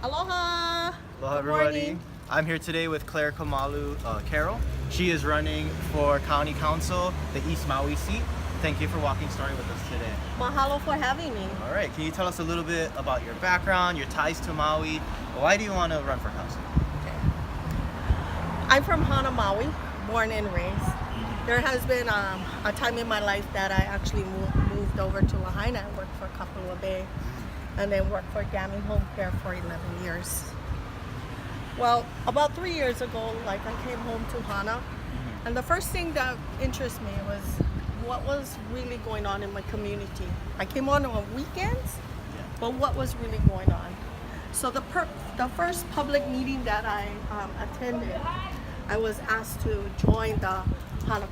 Aloha! Hello, Good everybody. morning. I'm here today with Kamalu Carroll. She is running for County Council, the East Maui seat. Thank you for walking story with us today. Mahalo for having me. All right, can you tell us a little bit about your background, your ties to Maui? Why do you want to run for council? I'm from Hana, Maui, born and raised. There has been a time in my life that I actually moved over to Lahaina and worked for Kapalua Bay, and then worked for Gami Home Care for 11 years. Well, about 3 years ago, I came home to Hana, and the first thing that interested me was what was really going on in my community. I came on weekends, but what was really going on? So the first public meeting that I attended, I was asked to join the Hana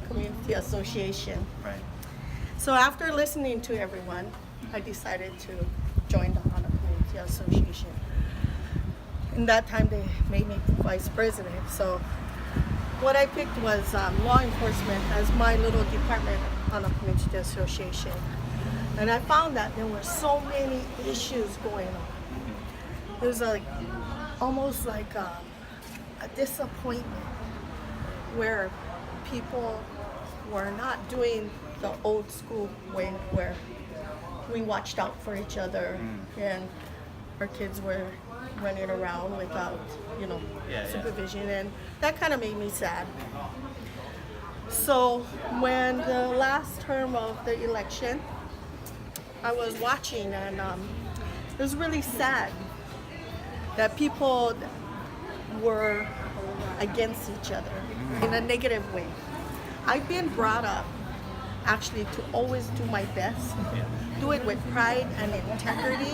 Community Association. Right. So after listening to everyone, I decided to join the Hana Community Association. In that time, they made me vice president. So what I picked was law enforcement as my little department on a community association. And I found that there were so many issues going on. It was almost like a disappointment where people were not doing the old school way where we watched out for each other and our kids were running around without, supervision, and that kind of made me sad. So when the last term of the election, I was watching, and it was really sad that people were against each other in a negative way. I've been brought up actually to always do my best, do it with pride and integrity.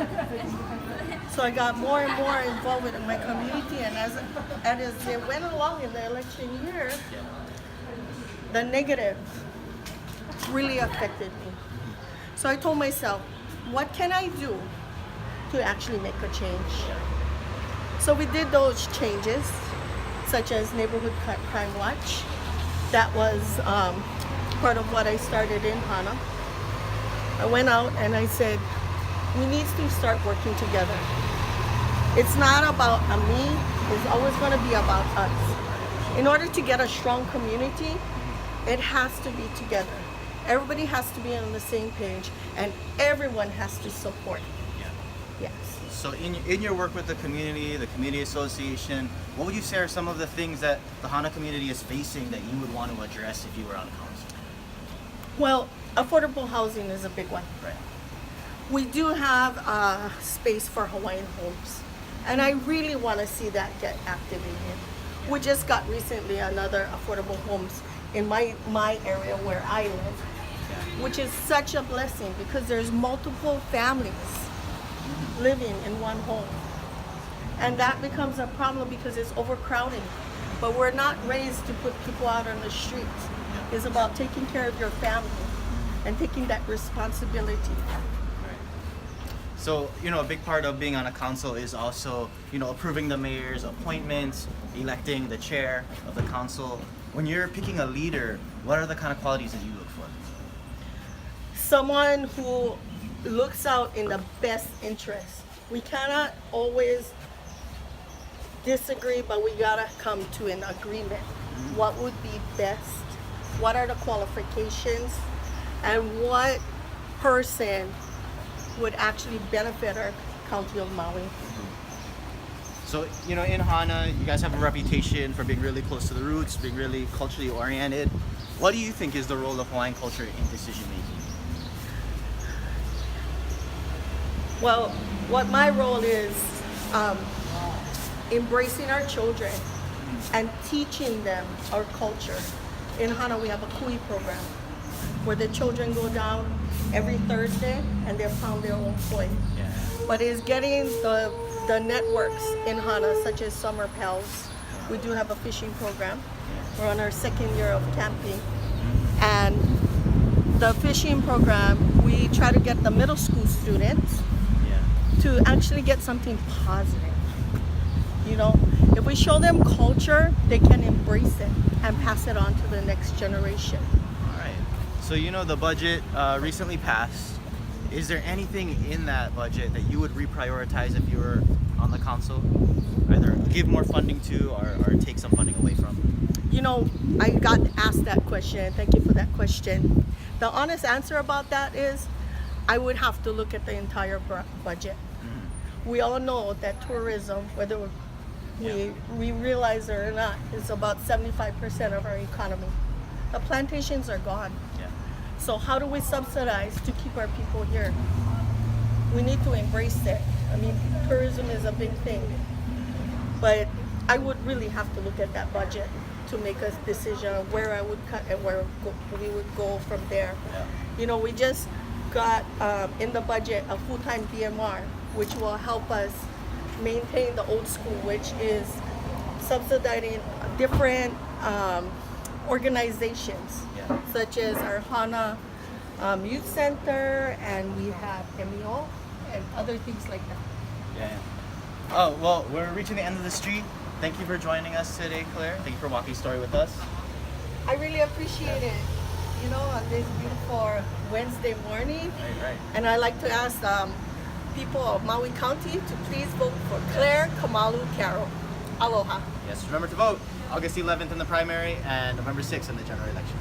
So I got more and more involved in my community, and as it went along in the election year, the negative really affected me. So I told myself, what can I do to actually make a change? So we did those changes, such as Neighborhood Crime Watch. That was part of what I started in Hana. I went out and I said, we need to start working together. It's not about me, it's always going to be about us. In order to get a strong community, it has to be together. Everybody has to be on the same page, and everyone has to support. Yes. So in your work with the community association, what would you say are some of the things that the Hana community is facing that you would want to address if you were on council? Well, affordable housing is a big one. Right. We do have a space for Hawaiian homes, and I really want to see that get activated. We just got recently another affordable homes in my area where I live, which is such a blessing because there's multiple families living in one home. And that becomes a problem because it's overcrowding. But we're not raised to put people out on the streets. It's about taking care of your family and taking that responsibility. So, a big part of being on a council is also, approving the mayor's appointments, electing the chair of the council. When you're picking a leader, what are the kind of qualities that you look for? Someone who looks out in the best interest. We cannot always disagree, but we gotta come to an agreement. What would be best? What are the qualifications? And what person would actually benefit our county of Maui? So, in Hana, you guys have a reputation for being really close to the roots, being really culturally oriented. What do you think is the role of Hawaiian culture in decision making? Well, what my role is, embracing our children and teaching them our culture. In Hana, we have a kui program where the children go down every Thursday and they pound their own koi. But it's getting the networks in Hana, such as Summer Pals. We do have a fishing program. We're on our second year of camping. And the fishing program, we try to get the middle school students to actually get something positive. If we show them culture, they can embrace it and pass it on to the next generation. All right. So the budget recently passed. Is there anything in that budget that you would reprioritize if you were on the council? Either give more funding to or take some funding away from? You know, I got asked that question. Thank you for that question. The honest answer about that is I would have to look at the entire budget. We all know that tourism, whether we realize it or not, is about 75% of our economy. The plantations are gone. Yeah. So how do we subsidize to keep our people here? We need to embrace it. I mean, tourism is a big thing. But I would really have to look at that budget to make a decision of where I would cut and where we would go from there. Yeah. You know, we just got in the budget a full-time DMR, which will help us maintain the old school, which is subsidizing different organizations, Yeah. such as our Hana Youth Center, and we have MEO and other things like that. Yeah. Oh, well, we're reaching the end of the street. Thank you for joining us today, Claire. Thank you for walking story with us. I really appreciate it, you know, on this beautiful Wednesday morning. Right. And I like to ask people of Maui County to please vote for Claire Kamalu Carroll. Aloha. Yes, remember to vote August 11th in the primary and November 6th in the general election.